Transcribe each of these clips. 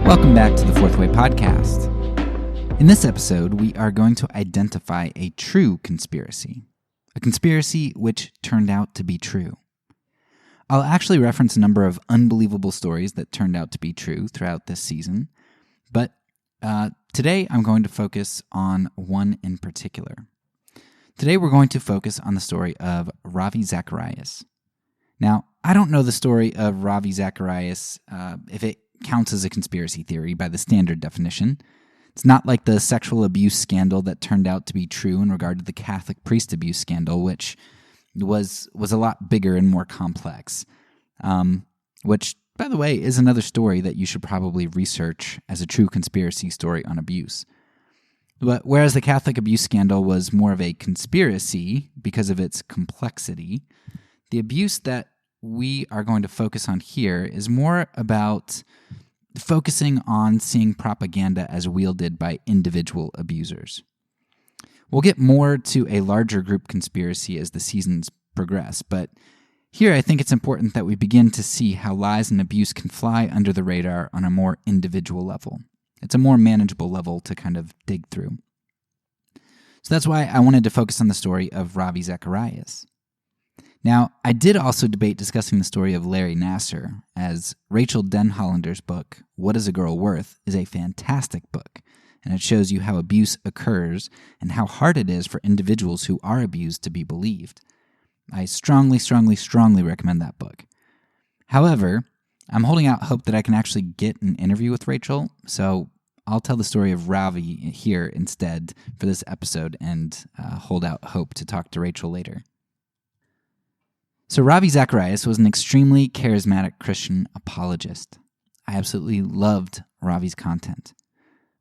Welcome back to the Fourth Way Podcast. In this episode, we are going to identify a true conspiracy, a conspiracy which turned out to be true. I'll actually reference a number of unbelievable stories that turned out to be true throughout this season, but today I'm going to focus on one in particular. Today we're going to focus on the story of Ravi Zacharias. Now, I don't know the story of Ravi Zacharias if it counts as a conspiracy theory by the standard definition. It's not like the sexual abuse scandal that turned out to be true in regard to the Catholic priest abuse scandal, which was a lot bigger and more complex. Which, by the way, is another story that you should probably research as a true conspiracy story on abuse. But whereas the Catholic abuse scandal was more of a conspiracy because of its complexity, the abuse that we are going to focus on here is more about focusing on seeing propaganda as wielded by individual abusers. We'll get more to a larger group conspiracy as the seasons progress, but here I think it's important that we begin to see how lies and abuse can fly under the radar on a more individual level. It's a more manageable level to kind of dig through. So that's why I wanted to focus on the story of Ravi Zacharias. Now, I did also debate discussing the story of Larry Nassar, as Rachel Denhollander's book, What is a Girl Worth, is a fantastic book, and it shows you how abuse occurs and how hard it is for individuals who are abused to be believed. I strongly recommend that book. However, I'm holding out hope that I can actually get an interview with Rachel, so I'll tell the story of Ravi here instead for this episode and hold out hope to talk to Rachel later. So Ravi Zacharias was an extremely charismatic Christian apologist. I absolutely loved Ravi's content.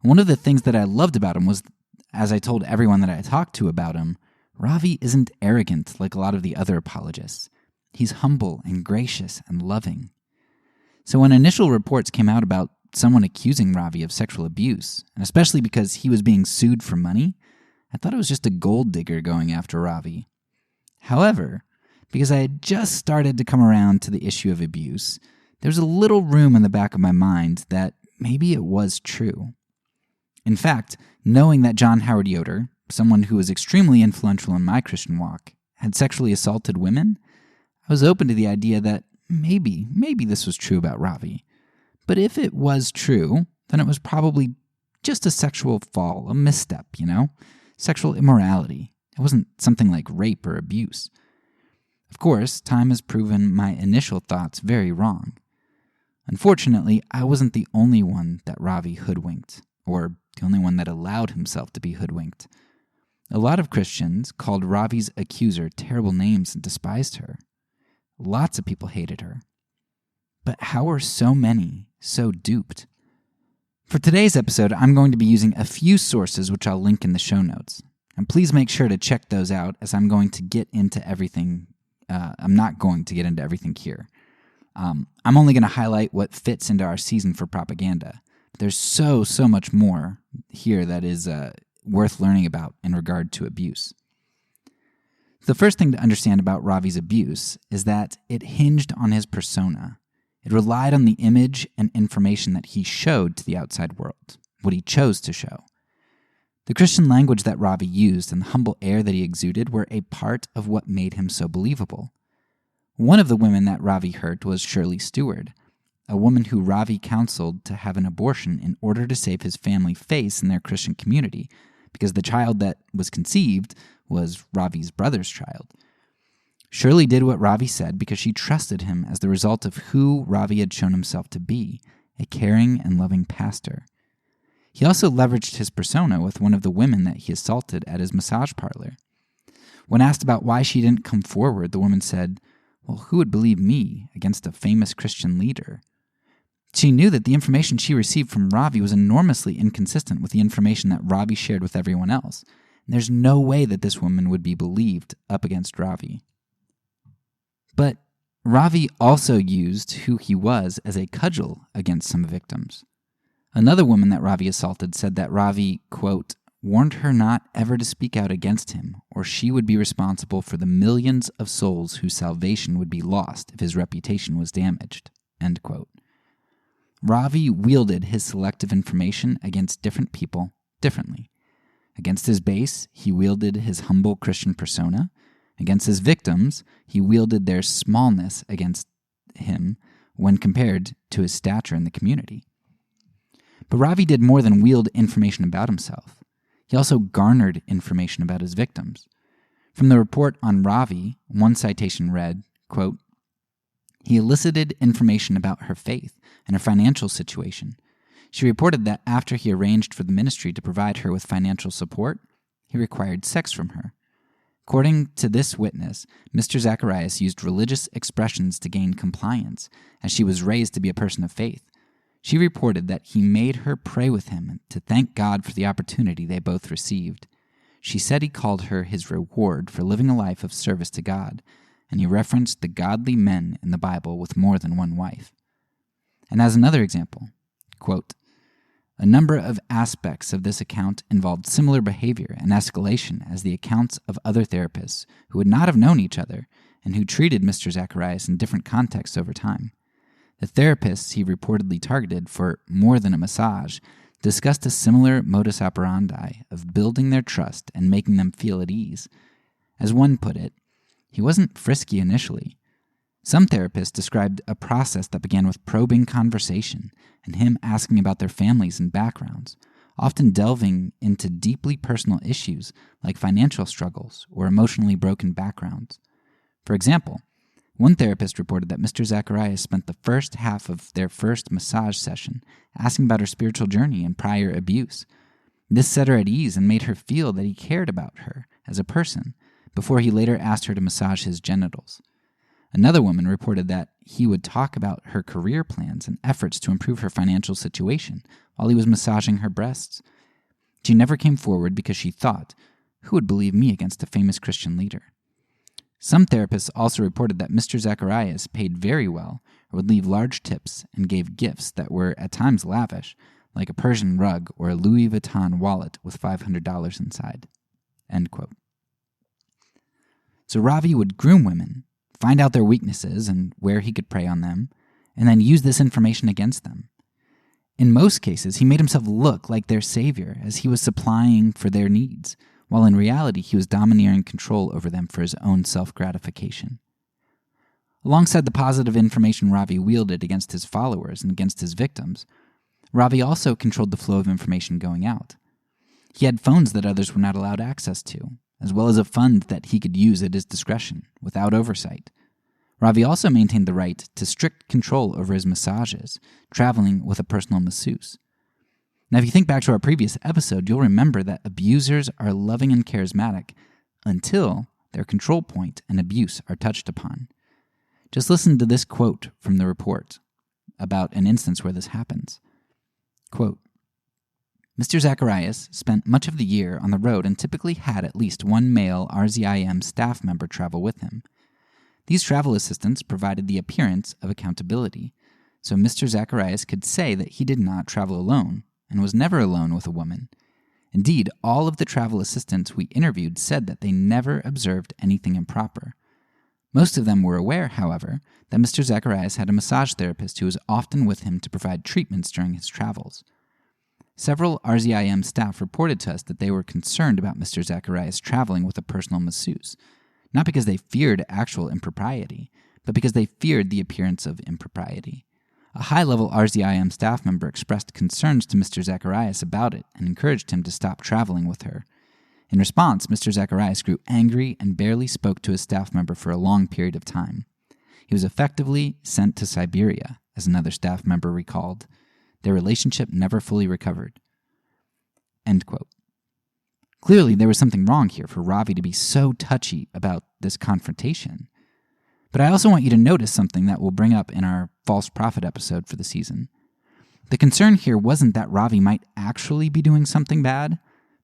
One of the things that I loved about him was, as I told everyone that I talked to about him, Ravi isn't arrogant like a lot of the other apologists. He's humble and gracious and loving. So when initial reports came out about someone accusing Ravi of sexual abuse, and especially because he was being sued for money, I thought it was just a gold digger going after Ravi. However, because I had just started to come around to the issue of abuse, there was a little room in the back of my mind that maybe it was true. In fact, knowing that John Howard Yoder, someone who was extremely influential in my Christian walk, had sexually assaulted women, I was open to the idea that maybe this was true about Ravi. But if it was true, then it was probably just a sexual fall, a misstep, sexual immorality. It wasn't something like rape or abuse. Of course, time has proven my initial thoughts very wrong. Unfortunately, I wasn't the only one that Ravi hoodwinked, or the only one that allowed himself to be hoodwinked. A lot of Christians called Ravi's accuser terrible names and despised her. Lots of people hated her. But how are so many so duped? For today's episode, I'm going to be using a few sources which I'll link in the show notes. And please make sure to check those out as I'm going to get into everything. I'm not going to get into everything here. I'm only going to highlight what fits into our season for propaganda. There's so much more here that is worth learning about in regard to abuse. The first thing to understand about Ravi's abuse is that it hinged on his persona. It relied on the image and information that he showed to the outside world, what he chose to show. The Christian language that Ravi used and the humble air that he exuded were a part of what made him so believable. One of the women that Ravi hurt was Shirley Stewart, a woman who Ravi counseled to have an abortion in order to save his family face in their Christian community, because the child that was conceived was Ravi's brother's child. Shirley did what Ravi said because she trusted him as the result of who Ravi had shown himself to be, a caring and loving pastor. He also leveraged his persona with one of the women that he assaulted at his massage parlor. When asked about why she didn't come forward, the woman said, "Well, who would believe me against a famous Christian leader?" She knew that the information she received from Ravi was enormously inconsistent with the information that Ravi shared with everyone else. And there's no way that this woman would be believed up against Ravi. But Ravi also used who he was as a cudgel against some victims. Another woman that Ravi assaulted said that Ravi, quote, warned her not ever to speak out against him, or she would be responsible for the millions of souls whose salvation would be lost if his reputation was damaged, end quote. Ravi wielded his selective information against different people differently. Against his base, he wielded his humble Christian persona. Against his victims, he wielded their smallness against him when compared to his stature in the community. But Ravi did more than wield information about himself. He also garnered information about his victims. From the report on Ravi, one citation read, quote, "He elicited information about her faith and her financial situation. She reported that after he arranged for the ministry to provide her with financial support, he required sex from her. According to this witness, Mr. Zacharias used religious expressions to gain compliance, as she was raised to be a person of faith. She reported that he made her pray with him to thank God for the opportunity they both received. She said he called her his reward for living a life of service to God, and he referenced the godly men in the Bible with more than one wife." And as another example, quote, "A number of aspects of this account involved similar behavior and escalation as the accounts of other therapists who would not have known each other and who treated Mr. Zacharias in different contexts over time. The therapists he reportedly targeted for more than a massage discussed a similar modus operandi of building their trust and making them feel at ease. As one put it, he wasn't frisky initially. Some therapists described a process that began with probing conversation and him asking about their families and backgrounds, often delving into deeply personal issues like financial struggles or emotionally broken backgrounds. For example, one therapist reported that Mr. Zacharias spent the first half of their first massage session asking about her spiritual journey and prior abuse. This set her at ease and made her feel that he cared about her as a person, before he later asked her to massage his genitals. Another woman reported that he would talk about her career plans and efforts to improve her financial situation while he was massaging her breasts. She never came forward because she thought, who would believe me against a famous Christian leader? Some therapists also reported that Mr. Zacharias paid very well or would leave large tips and gave gifts that were at times lavish, like a Persian rug or a Louis Vuitton wallet with $500 inside." End quote. So Ravi would groom women, find out their weaknesses and where he could prey on them, and then use this information against them. In most cases, he made himself look like their savior as he was supplying for their needs, while in reality he was domineering control over them for his own self-gratification. Alongside the positive information Ravi wielded against his followers and against his victims, Ravi also controlled the flow of information going out. He had phones that others were not allowed access to, as well as a fund that he could use at his discretion, without oversight. Ravi also maintained the right to strict control over his massages, traveling with a personal masseuse. Now, if you think back to our previous episode, you'll remember that abusers are loving and charismatic until their control point and abuse are touched upon. Just listen to this quote from the report about an instance where this happens. Quote, "Mr. Zacharias spent much of the year on the road and typically had at least one male RZIM staff member travel with him. These travel assistants provided the appearance of accountability, so Mr. Zacharias could say that he did not travel alone and was never alone with a woman. Indeed, all of the travel assistants we interviewed said that they never observed anything improper. Most of them were aware, however, that Mr. Zacharias had a massage therapist who was often with him to provide treatments during his travels. Several RZIM staff reported to us that they were concerned about Mr. Zacharias traveling with a personal masseuse, not because they feared actual impropriety, but because they feared the appearance of impropriety. A high-level RZIM staff member expressed concerns to Mr. Zacharias about it and encouraged him to stop traveling with her. In response, Mr. Zacharias grew angry and barely spoke to his staff member for a long period of time. He was effectively sent to Siberia, as another staff member recalled. Their relationship never fully recovered." End quote. Clearly, there was something wrong here for Ravi to be so touchy about this confrontation. But I also want you to notice something that we'll bring up in our false prophet episode for the season. The concern here wasn't that Ravi might actually be doing something bad,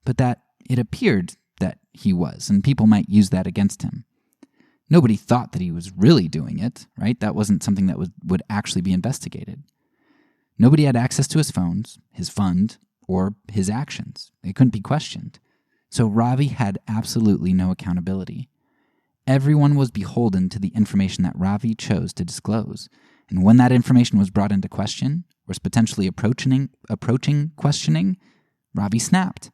but that it appeared that he was, and people might use that against him. Nobody thought that he was really doing it, right? That wasn't something that would actually be investigated. Nobody had access to his phones, his fund, or his actions. It couldn't be questioned. So Ravi had absolutely no accountability. Everyone was beholden to the information that Ravi chose to disclose, And when that information was brought into question, or was potentially approaching questioning, Ravi snapped.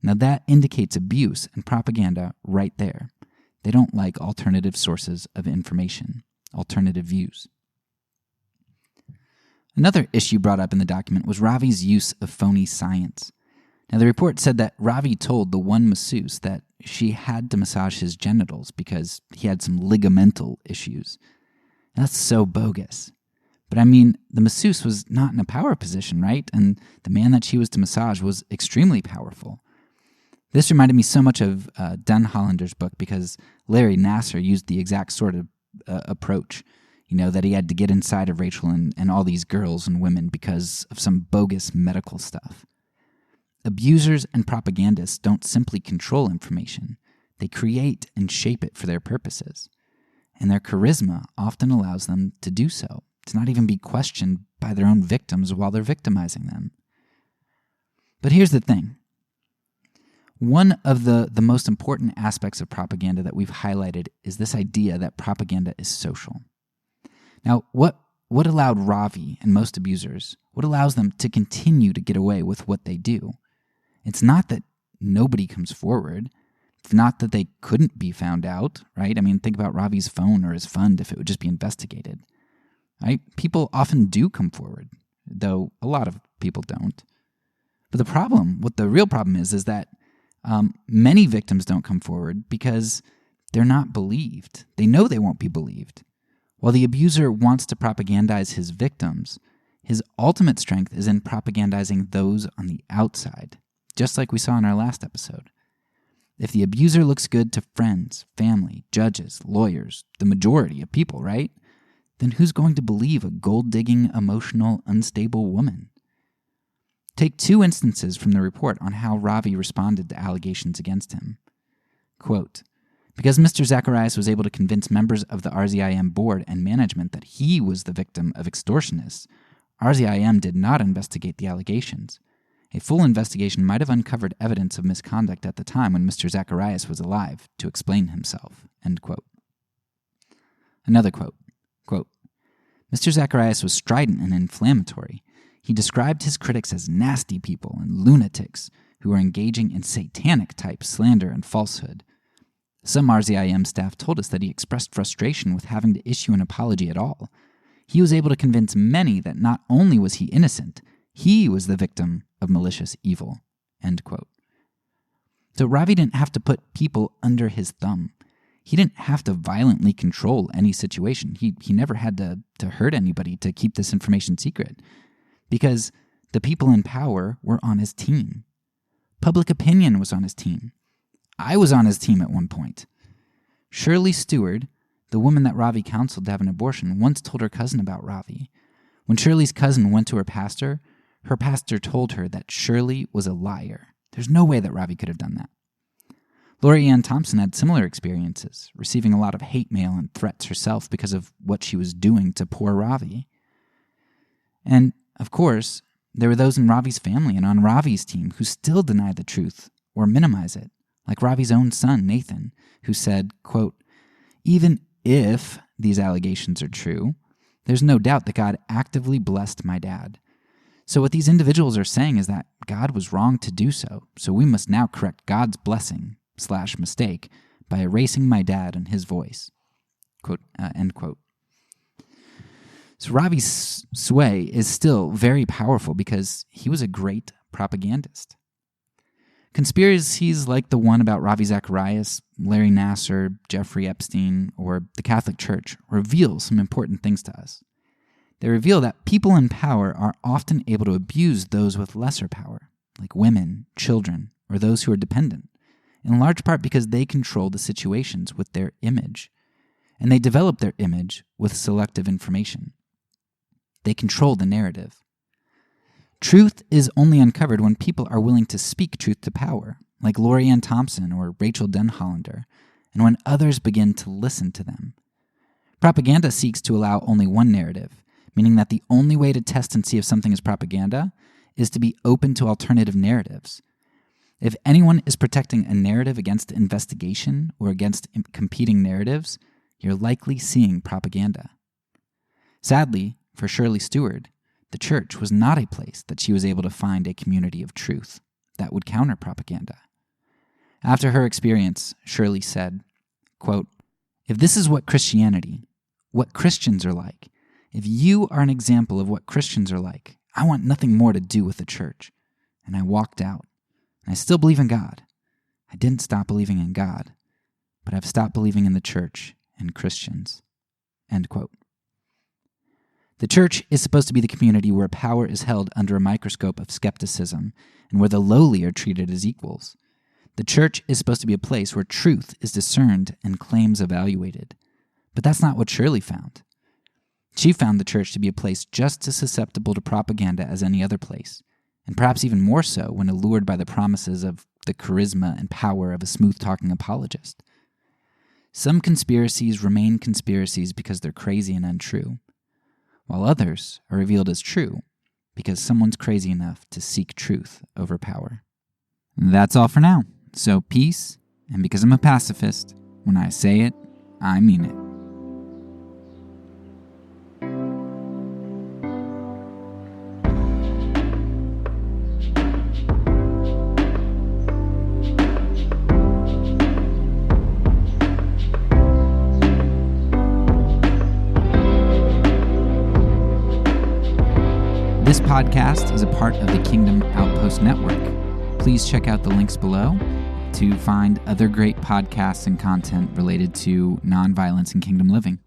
Now that indicates abuse and propaganda right there. They don't like alternative sources of information, alternative views. Another issue brought up in the document was Ravi's use of phony science. Now the report said that Ravi told the one masseuse that she had to massage his genitals because he had some ligamental issues. Now, that's so bogus. But I mean, the masseuse was not in a power position, right? And the man that she was to massage was extremely powerful. This reminded me so much of Den Hollander's book because Larry Nassar used the exact sort of approach, that he had to get inside of Rachel and all these girls and women because of some bogus medical stuff. Abusers and propagandists don't simply control information. They create and shape it for their purposes. And their charisma often allows them to do so, to not even be questioned by their own victims while they're victimizing them. But here's the thing. One of the most important aspects of propaganda that we've highlighted is this idea that propaganda is social. Now, what allowed Ravi and most abusers, what allows them to continue to get away with what they do? It's not that nobody comes forward. It's not that they couldn't be found out, right? I mean, think about Ravi's phone or his fund if it would just be investigated, right? People often do come forward, though a lot of people don't. But the real problem is that many victims don't come forward because they're not believed. They know they won't be believed. While the abuser wants to propagandize his victims, his ultimate strength is in propagandizing those on the outside, just like we saw in our last episode. If the abuser looks good to friends, family, judges, lawyers, the majority of people, right? Then who's going to believe a gold-digging, emotional, unstable woman? Take 2 instances from the report on how Ravi responded to allegations against him. Quote, because Mr. Zacharias was able to convince members of the RZIM board and management that he was the victim of extortionists, RZIM did not investigate the allegations. A full investigation might have uncovered evidence of misconduct at the time when Mr. Zacharias was alive to explain himself. End quote. Another quote. Quote, Mr. Zacharias was strident and inflammatory. He described his critics as nasty people and lunatics who were engaging in satanic-type slander and falsehood. Some RZIM staff told us that he expressed frustration with having to issue an apology at all. He was able to convince many that not only was he innocent, he was the victim of malicious evil. End quote. So Ravi didn't have to put people under his thumb. He didn't have to violently control any situation. He never had to hurt anybody to keep this information secret because the people in power were on his team. Public opinion was on his team. I was on his team at one point. Shirley Stewart, the woman that Ravi counseled to have an abortion, once told her cousin about Ravi. When Shirley's cousin went to her pastor told her that Shirley was a liar. There's no way that Ravi could have done that. Lori Ann Thompson had similar experiences, receiving a lot of hate mail and threats herself because of what she was doing to poor Ravi. And, of course, there were those in Ravi's family and on Ravi's team who still deny the truth or minimize it, like Ravi's own son, Nathan, who said, quote, even if these allegations are true, there's no doubt that God actively blessed my dad. So what these individuals are saying is that God was wrong to do so, so we must now correct God's blessing/mistake by erasing my dad and his voice. Quote, end quote. So Ravi's sway is still very powerful because he was a great propagandist. Conspiracies like the one about Ravi Zacharias, Larry Nassar, Jeffrey Epstein, or the Catholic Church reveal some important things to us. They reveal that people in power are often able to abuse those with lesser power, like women, children, or those who are dependent, in large part because they control the situations with their image, and they develop their image with selective information. They control the narrative. Truth is only uncovered when people are willing to speak truth to power, like Lori Ann Thompson or Rachel Den Hollander, and when others begin to listen to them. Propaganda seeks to allow only one narrative, meaning that the only way to test and see if something is propaganda is to be open to alternative narratives. If anyone is protecting a narrative against investigation or against competing narratives, you're likely seeing propaganda. Sadly, for Shirley Stewart, the church was not a place that she was able to find a community of truth that would counter propaganda. After her experience, Shirley said, quote, "If this is what Christianity, what Christians are like, if you are an example of what Christians are like, I want nothing more to do with the church." And I walked out. And I still believe in God. I didn't stop believing in God, but I've stopped believing in the church and Christians. End quote. The church is supposed to be the community where power is held under a microscope of skepticism and where the lowly are treated as equals. The church is supposed to be a place where truth is discerned and claims evaluated. But that's not what Shirley found. She found the church to be a place just as susceptible to propaganda as any other place, and perhaps even more so when allured by the promises of the charisma and power of a smooth-talking apologist. Some conspiracies remain conspiracies because they're crazy and untrue, while others are revealed as true because someone's crazy enough to seek truth over power. That's all for now. So peace, and because I'm a pacifist, when I say it, I mean it. This podcast is a part of the Kingdom Outpost Network. Please check out the links below to find other great podcasts and content related to nonviolence and kingdom living.